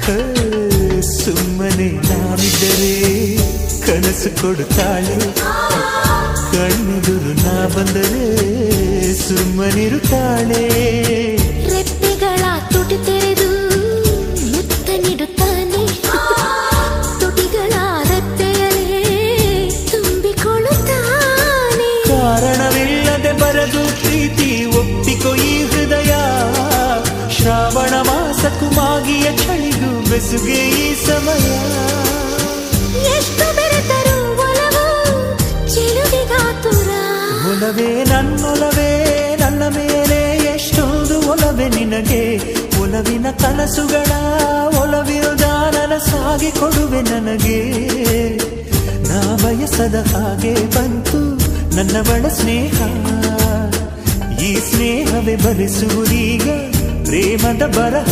ಸುಮ್ಮನೆ ನಾನಿದ್ದರೆ ಕನಸು ಕೊಡುತ್ತಾಳೆ, ಕಣ್ಣೆದುರು ನಾ ಬಂದರೆ ಸುಮ್ಮನಿರುತ್ತಾಳೆ. ರೆಪ್ಪೆಗಳ ತುಟಿ ತೆರೆದು ಮುತ್ತ ನೀಡುತ್ತಾನೆ, ತುಟಿಗಳ ರೆಪ್ಪೆಯಲೇ ತುಂಬಿಕೊಳ್ಳುತ್ತಾನೆ. ಕಾರಣವಿಲ್ಲದೆ ಬರದು ಪ್ರೀತಿ ಒಪ್ಪಿಕೊ ಈ ಹೃದಯ, ಶ್ರಾವಣ ಮಾಸಕ್ಕೂ ಮಾಗಿಯ ಚಳಿಗೂ ಬೆಸುಗೆ ಈ ಸಮಯ. ಎಷ್ಟು ಬೆರೆತರೂ ಒಲವು ಚೆಲುವಿಗಾತುರ, ಒಲವೇ ನನ್ನೊಲವೇ ನನ್ನ ಮೇಲೆ ಎಷ್ಟೊಂದು ಒಲವೇ ನಿನಗೆ. ಒಲವಿನ ಕನಸುಗಳ ಒಲವಿರುದ ನನಸಾಗಿ ಕೊಡುವೆ ನನಗೆ. ನಾ ಬಯಸದ ಹಾಗೆ ಬಂತು ನನ್ನವಳ ಸ್ನೇಹ, ಈ ಸ್ನೇಹವೇ ಬರೆಸುವುದೀಗ ಪ್ರೇಮದ ಬರಹ.